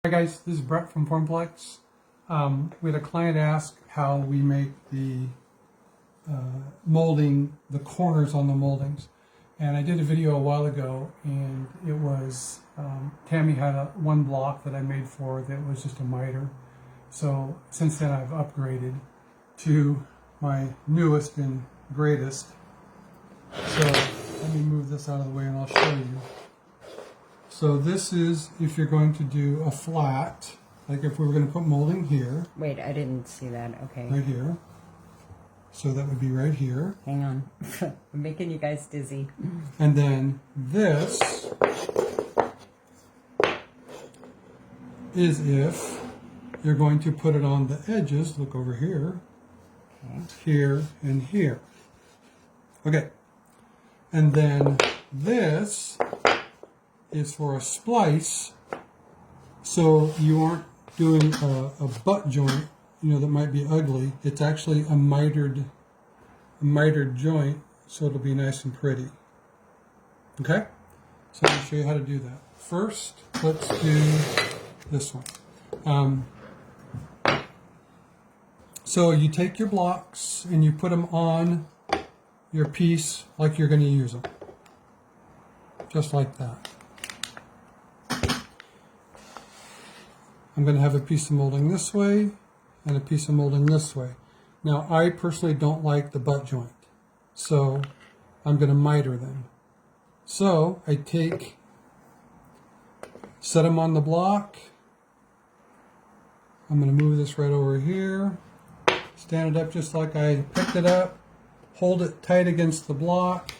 Hi guys, this is Brett from Formplex. We had a client ask how we make the molding, the corners on the moldings. And I did a video a while ago, and it was, Tammy had one block that I made for her that was just a miter. So since then I've upgraded to my newest and greatest. So let me move this out of the way and I'll show you. So this is if you're going to do a flat, like if we were going to put molding here. Wait, I didn't see that. Okay. Right here. So that would be right here. Hang on. I'm making you guys dizzy. And then this is if you're going to put it on the edges. Look over here. Okay. Here and here. Okay. And then this is for a splice, so you aren't doing a butt joint, that might be ugly. It's actually a mitered joint, so it'll be nice and pretty. Okay? So I'll show you how to do that. First, let's do this one. So you take your blocks and you put them on your piece like you're going to use them. Just like that. I'm going to have a piece of molding this way and a piece of molding this way. Now, I personally don't like the butt joint, so I'm going to miter them. So I set them on the block. I'm going to move this right over here, stand it up just like I picked it up, hold it tight against the block,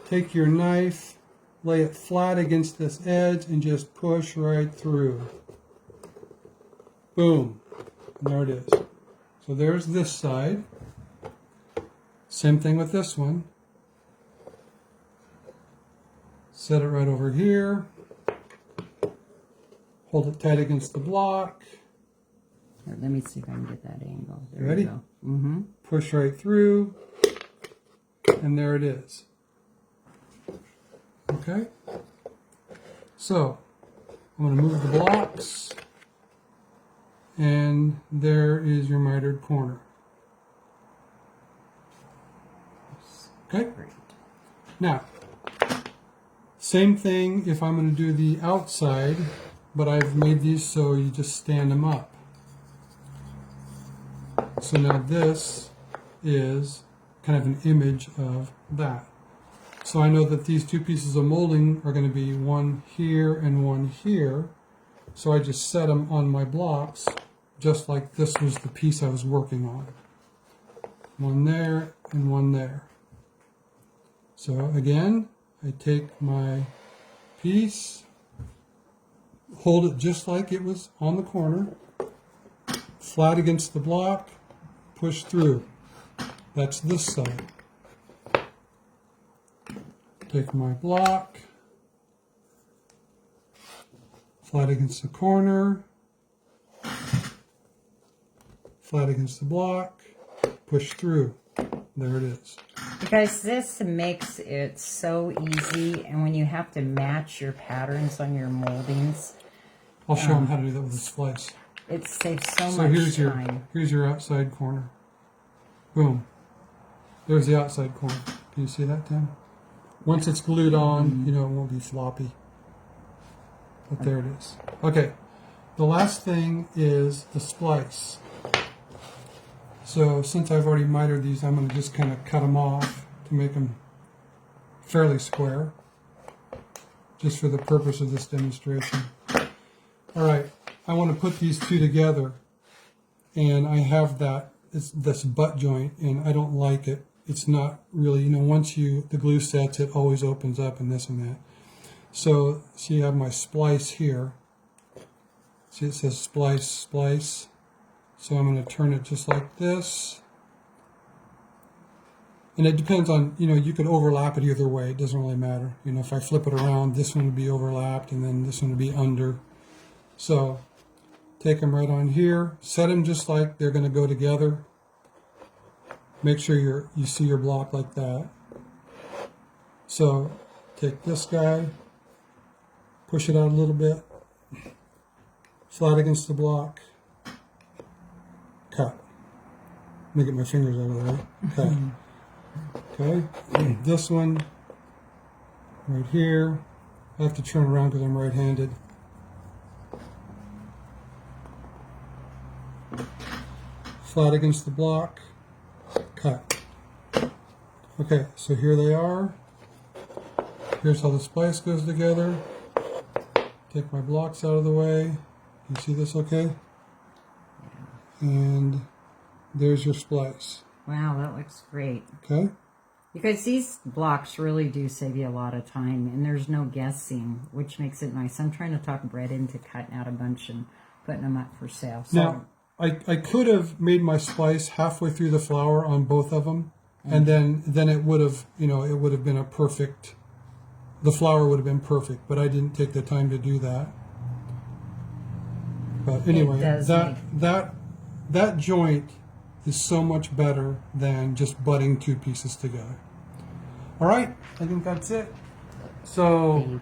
take your knife, lay it flat against this edge, and just push right through. Boom. And there it is. So there's this side. Same thing with this one. Set it right over here. Hold it tight against the block. Here, let me see if I can get that angle. There Ready? We go. Mm-hmm. Push right through. And there it is. Okay? So, I'm going to move the blocks. And there is your mitered corner. Okay? Great. Now, same thing if I'm going to do the outside, but I've made these so you just stand them up. So now this is kind of an image of that. So I know that these two pieces of molding are going to be one here and one here. So I just set them on my blocks just like this was the piece I was working on. One there and one there. So again, I take my piece, hold it just like it was on the corner, flat against the block, push through. That's this side. Take my block, flat against the corner, flat against the block, push through. There it is. You guys, this makes it so easy, and when you have to match your patterns on your moldings, I'll show them how to do that with a splice. it saves so So much time. here's your outside corner. Boom. There's the outside corner. Can you see that, Tim? Once it's glued on, it won't be floppy. But there it is. Okay. The last thing is the splice. So since I've already mitered these, I'm going to just kind of cut them off to make them fairly square, just for the purpose of this demonstration. All right, I want to put these two together, and I have this butt joint, and I don't like it. It's not really, once the glue sets, it always opens up and this and that. So see, I have my splice here. See, it says splice, splice. So I'm going to turn it just like this. And it depends on, you could overlap it either way. It doesn't really matter. If I flip it around, this one would be overlapped and then this one would be under. So take them right on here. Set them just like they're going to go together. Make sure you see your block like that. So take this guy, push it out a little bit, flat against the block, cut. Let me get my fingers out of the way. Cut. Okay, this one right here. I have to turn around because I'm right-handed. Flat against the block, cut. Okay, so here they are. Here's how the splice goes together. Take my blocks out of the way. You see this okay? And there's your splice. Wow, that looks great. Okay? Because these blocks really do save you a lot of time, and there's no guessing, which makes it nice. I'm trying to talk Brett into cutting out a bunch and putting them up for sale. So, Now, I could have made my splice halfway through the flower on both of them, and then it would have, you know, it would have been a perfect, the flower would have been perfect, but I didn't take the time to do that. But anyway, that joint is so much better than just butting two pieces together. All right, I think that's it. So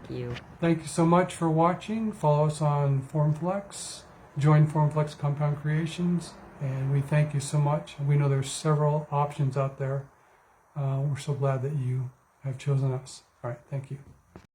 thank you so much for watching. Follow us on Formflex. Join Formflex Compound Creations, and we thank you so much. We know there's several options out there. We're so glad that you have chosen us. All right, thank you.